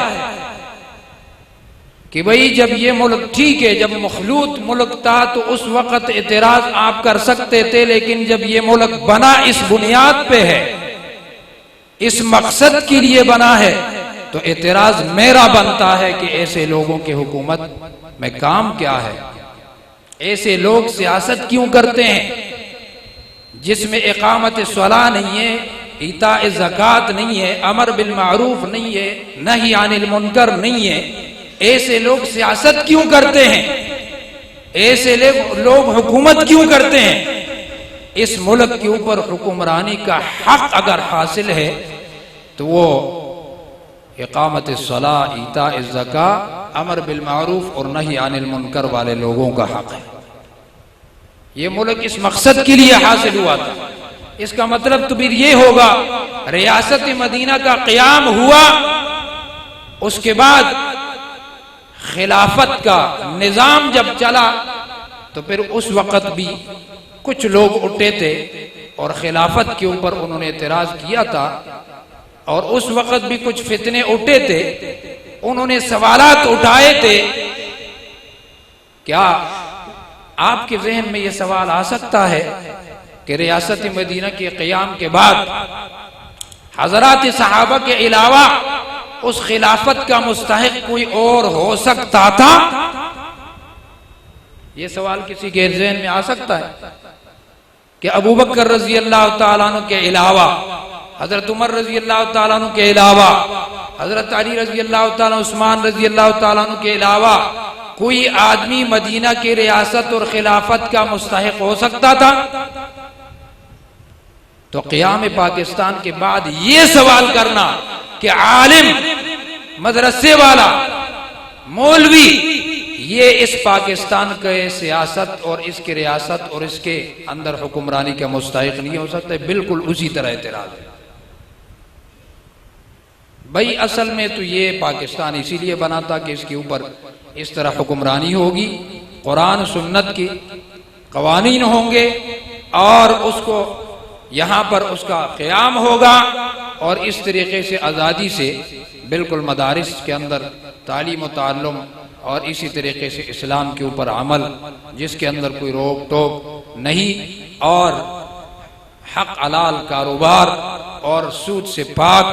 کہ بھئی جب یہ ملک ٹھیک ہے، جب مخلوط ملک تھا تو اس وقت اعتراض آپ کر سکتے تھے، لیکن جب یہ ملک بنا اس بنیاد پہ ہے، اس مقصد کے لیے بنا ہے، تو اعتراض میرا بنتا ہے کہ ایسے لوگوں کے حکومت میں کام کیا ہے؟ ایسے لوگ سیاست کیوں کرتے ہیں جس میں اقامت صلاح نہیں ہے، ایتاء زکوٰۃ نہیں ہے، امر بالمعروف نہیں ہے، نہی عن المنکر نہیں ہے؟ ایسے لوگ سیاست کیوں کرتے ہیں؟ ایسے لوگ حکومت کیوں کرتے ہیں؟ اس ملک کے اوپر حکمرانی کا حق اگر حاصل ہے تو وہ اقامت الصلاۃ، ایتاء الزکوٰۃ، امر بالمعروف اور نہی عن المنکر والے لوگوں کا حق ہے۔ یہ ملک اس مقصد کے لیے حاصل ہوا تھا۔ اس کا مطلب تو پھر یہ ہوگا ریاست مدینہ کا قیام ہوا، اس کے بعد خلافت کا نظام جب چلا تو پھر اس وقت بھی کچھ لوگ اٹھے تھے اور خلافت کے اوپر انہوں نے اعتراض کیا تھا، اور اس وقت بھی کچھ فتنے اٹھے تھے، انہوں نے سوالات اٹھائے تھے۔ کیا آپ کے ذہن میں یہ سوال آ سکتا ہے کہ ریاست مدینہ کے قیام کے بعد حضرات صحابہ کے علاوہ اس خلافت کا مستحق کوئی اور ہو سکتا تھا؟ یہ سوال کسی کے ذہن میں آ سکتا ہے کہ ابو بکر رضی اللہ تعالیٰ عنہ کے علاوہ، حضرت عمر رضی اللہ تعالیٰ عنہ کے علاوہ، حضرت علی رضی اللہ تعالیٰ، عثمان رضی اللہ تعالیٰ عنہ کے علاوہ کوئی آدمی مدینہ کی ریاست اور خلافت کا مستحق ہو سکتا تھا؟ تو قیام پاکستان کے بعد یہ سوال کرنا کہ عالم، مدرسے والا، مولوی یہ اس پاکستان کے سیاست اور اس کی ریاست اور اس کے اندر حکمرانی کا مستحق نہیں ہو سکتا، بالکل اسی طرح اعتراض ہے۔ بھئی اصل میں تو یہ پاکستان اسی لیے بنا تھا کہ اس کے اوپر اس طرح حکمرانی ہوگی، قرآن سنت کی قوانین ہوں گے اور اس کو یہاں پر اس کا قیام ہوگا، اور اس طریقے سے آزادی سے بالکل مدارس کے اندر تعلیم و تعلم اور اسی طریقے سے اسلام کے اوپر عمل جس کے اندر کوئی روک ٹوک نہیں، اور حق حلال کاروبار اور سود سے پاک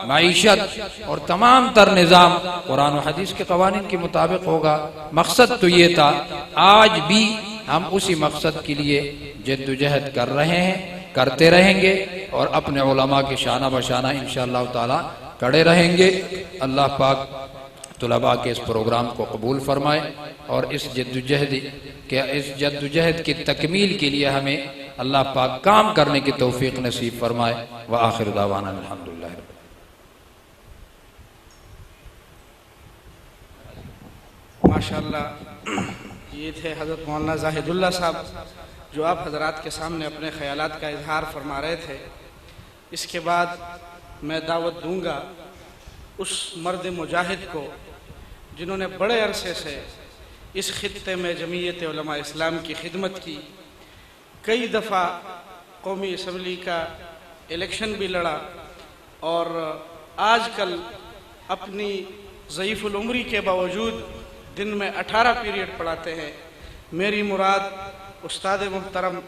معیشت اور تمام تر نظام قرآن و حدیث کے قوانین کے مطابق ہوگا۔ مقصد تو یہ تھا، آج بھی ہم اسی مقصد کے لیے جد و جہد کر رہے ہیں، کرتے رہیں گے، اور اپنے علماء کے شانہ بشانہ انشاءاللہ تعالی کڑے رہیں گے۔ اللہ پاک طلباء کے اس پروگرام کو قبول فرمائے، اور اس جد و جہد کی تکمیل کے لیے ہمیں اللہ پاک کام کرنے کی توفیق نصیب فرمائے۔ وآخر دعوانا الحمدللہ۔ ماشاءاللہ، یہ تھے حضرت مولانا زاہد اللہ صاحب جو آپ حضرات کے سامنے اپنے خیالات کا اظہار فرما رہے تھے۔ اس کے بعد میں دعوت دوں گا اس مرد مجاہد کو جنہوں نے بڑے عرصے سے اس خطے میں جمعیت علماء اسلام کی خدمت کی، کئی دفعہ قومی اسمبلی کا الیکشن بھی لڑا، اور آج کل اپنی ضعیف العمری کے باوجود دن میں 18 پیریڈ پڑھاتے ہیں۔ میری مراد استاد محترم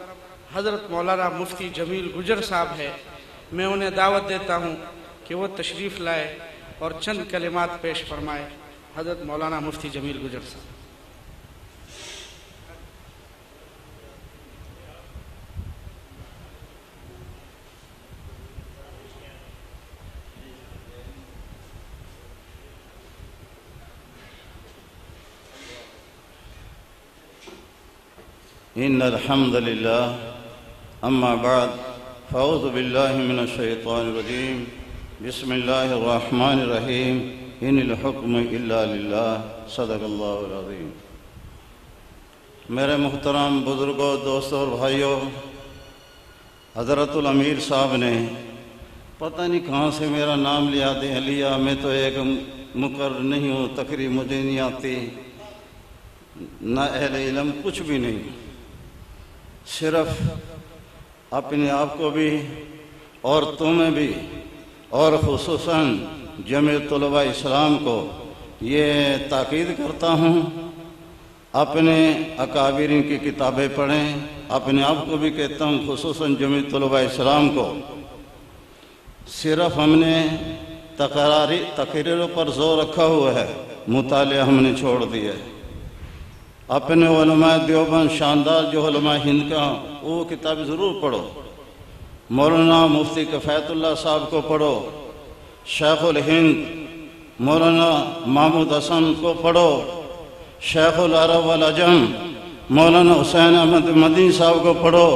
حضرت مولانا مفتی جمیل گجر صاحب ہے۔ میں انہیں دعوت دیتا ہوں کہ وہ تشریف لائے اور چند کلمات پیش فرمائے۔ حضرت مولانا مفتی جمیل گجر صاحب۔ إن الحمد لله أما بعد فأعوذ بالله من الشيطان الرجيم بسم الله الرحمن الرحيم إن الحكم إلا لله صدق الله العظيم۔ میرے محترم بزرگوں، دوستوں اور بھائیوں، حضرت الامیر صاحب نے پتہ نہیں کہاں سے میرا نام لیا، میں تو ایک مقرر نہیں ہوں، تقریر مجھے نہیں آتی، نہ اہل علم، کچھ بھی نہیں، صرف اپنے آپ کو بھی اور تمہیں بھی اور خصوصاً جمع طلباء اسلام کو یہ تاکید کرتا ہوں اپنے اکابرین کی کتابیں پڑھیں. اپنے آپ کو بھی کہتا ہوں، خصوصاً جمعی طلباء اسلام کو، صرف ہم نے تقریروں پر زور رکھا ہوا ہے، مطالعہ ہم نے چھوڑ دیا ہے. اپنے علماء دیوبند شاندار جو علماء ہند کا، وہ کتاب ضرور پڑھو. مولانا مفتی کفایت اللہ صاحب کو پڑھو، شیخ الہند مولانا محمود حسن کو پڑھو، شیخ العرب والعجم مولانا حسین احمد مدنی صاحب کو پڑھو.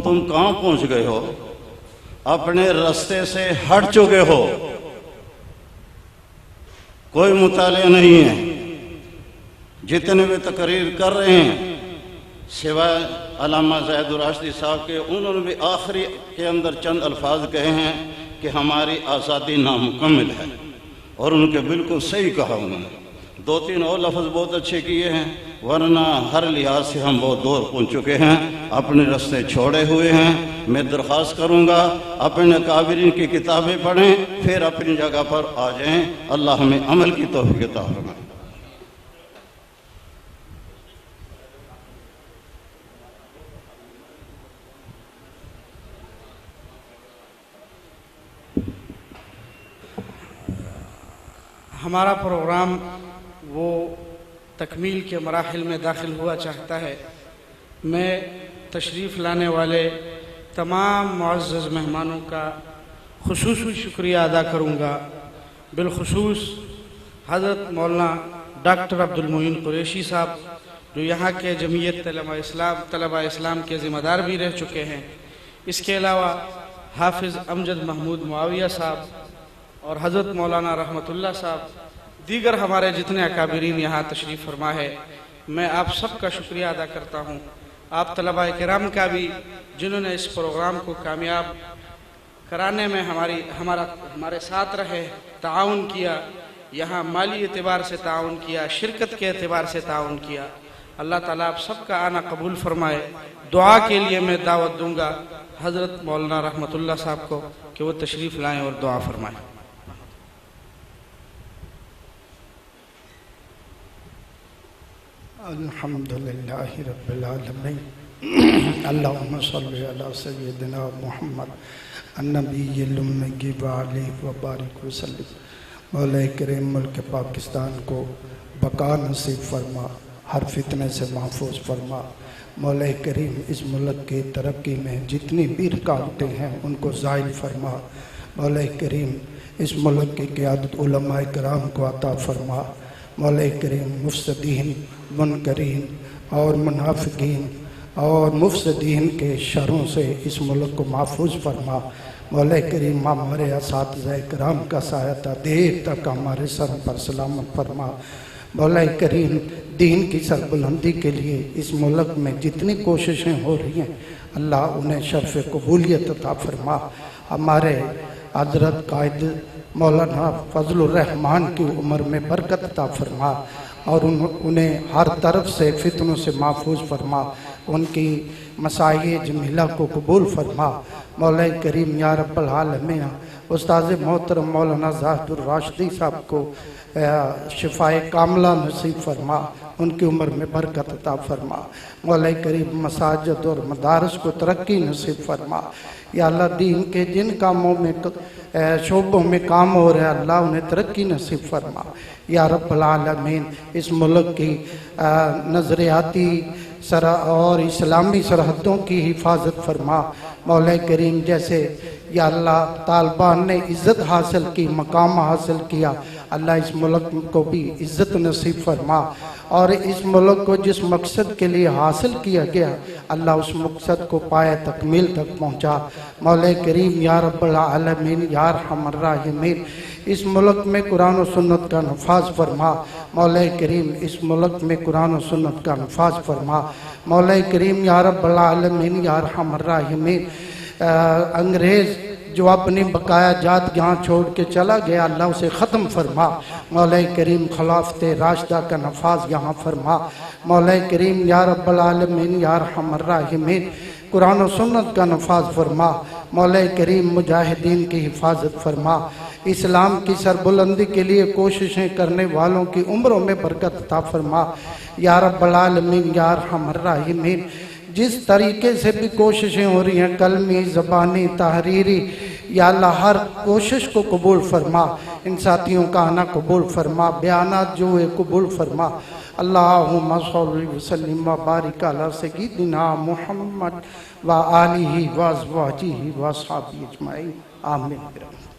تم کہاں پہنچ گئے ہو؟ اپنے رستے سے ہٹ چکے ہو، کوئی مطالعہ نہیں ہے. جتنے بھی تقریر کر رہے ہیں سوائے علامہ زاہد الراشدی صاحب کے، انہوں نے بھی آخری کے اندر چند الفاظ کہے ہیں کہ ہماری آزادی نامکمل ہے، اور ان کے بالکل صحیح کہا انہوں نے. 2-3 اور لفظ بہت اچھے کیے ہیں، ورنہ ہر لحاظ سے ہم بہت دور پہنچ چکے ہیں، اپنے رستے چھوڑے ہوئے ہیں. میں درخواست کروں گا اپنے اکابرین کی کتابیں پڑھیں، پھر اپنی جگہ پر آ جائیں. اللہ ہمیں عمل کی توفیق عطا فرمائے. ہمارا پروگرام وہ تکمیل کے مراحل میں داخل ہوا چاہتا ہے. میں تشریف لانے والے تمام معزز مہمانوں کا خصوصی شکریہ ادا کروں گا. بالخصوص حضرت مولانا ڈاکٹر عبد المعین قریشی صاحب، جو یہاں کے جمعیت طلباء اسلام کے ذمہ دار بھی رہ چکے ہیں. اس کے علاوہ حافظ امجد محمود معاویہ صاحب اور حضرت مولانا رحمت اللہ صاحب، دیگر ہمارے جتنے اکابرین یہاں تشریف فرما ہے. میں آپ سب کا شکریہ ادا کرتا ہوں. آپ طلباء کرام کا بھی، جنہوں نے اس پروگرام کو کامیاب کرانے میں ہمارے ساتھ رہے، تعاون کیا، یہاں مالی اعتبار سے تعاون کیا، شرکت کے اعتبار سے تعاون کیا. اللہ تعالیٰ آپ سب کا آنا قبول فرمائے. دعا کے لیے میں دعوت دوں گا حضرت مولانا رحمت اللہ صاحب کو کہ وہ تشریف لائیں اور دعا فرمائیں. الحمدللہ رب العالمین. اللہم صلی علی سیدنا محمد النبی الامی وعلیہ وبارک وسلم. مولا کریم ملک پاکستان کو بقا نصیب فرما، ہر فتنے سے محفوظ فرما. مولا کریم اس ملک کی ترقی میں جتنی بھی رکاوٹیں ہیں ان کو زائل فرما. مولا کریم اس ملک کی قیادت علماء کرام کو عطا فرما. مولا کریم مفسدین، منکرین اور منافقین اور مفسدین کے شروں سے اس ملک کو محفوظ فرما. مولا کریم ہمارے اساتذہ کرام کا سایہ دیر تک ہمارے سر پر سلامت فرما. مولا کریم دین کی سربلندی کے لیے اس ملک میں جتنی کوششیں ہو رہی ہیں اللہ انہیں شرف قبولیت عطا فرما. ہمارے حضرت قائد مولانا فضل الرحمان کی عمر میں برکت عطا فرما اور انہیں ہر طرف سے فتنوں سے محفوظ فرما. ان کی مسائل جمیلہ کو قبول فرما. مولا کریم یا رب العالمین استاذ محترم مولانا زاہد الراشدی صاحب کو شفائے کاملہ نصیب فرما، ان کی عمر میں برکت عطا فرما. مولا کریم مساجد اور مدارس کو ترقی نصیب فرما. یا اللہ دین کے جن کاموں میں شعبوں میں کام ہو رہا ہے اللہ انہیں ترقی نصیب فرما. یا رب العالمین اس ملک کی نظریاتی اور اسلامی سرحدوں کی حفاظت فرما. مولا کریم جیسے یا اللہ طالبان نے عزت حاصل کی، مقام حاصل کیا، اللہ اس ملک کو بھی عزت نصیب فرما. اور اس ملک کو جس مقصد کے لیے حاصل کیا گیا اللہ اس مقصد کو پائے تکمیل تک پہنچا. مولا کریم یا رب العالمین یا ارحم الراحمین اس ملک میں قرآن و سنت کا نفاذ فرما. مولا کریم اس ملک میں قرآن و سنت کا نفاذ فرما. مولا کریم یا رب العالمین یا ارحم الراحمین انگریز جو اپنی بقایا جات یہاں چھوڑ کے چلا گیا اللہ اسے ختم فرما. مولا کریم خلافت راشدہ کا نفاذ یہاں فرما. مولا کریم یا رب العالمین یا ارحم الراحمین قرآن و سنت کا نفاذ فرما. مولا کریم مجاہدین کی حفاظت فرما. اسلام کی سربلندی کے لیے کوششیں کرنے والوں کی عمروں میں برکت عطا فرما یا رب العالمین یا ارحم الراحمین۔ جس طریقے سے بھی کوششیں ہو رہی ہیں قلمی، زبانی، تحریری، یا اللہ ہر کوشش کو قبول فرما، ان ساتھیوں کا آنا قبول فرما، بیانات جو ہے قبول فرما۔ اللہم صلی وسلم و بارک علی سیدنا محمد و آلہ و ازواجہ و اصحابہ اجمعین، آمین۔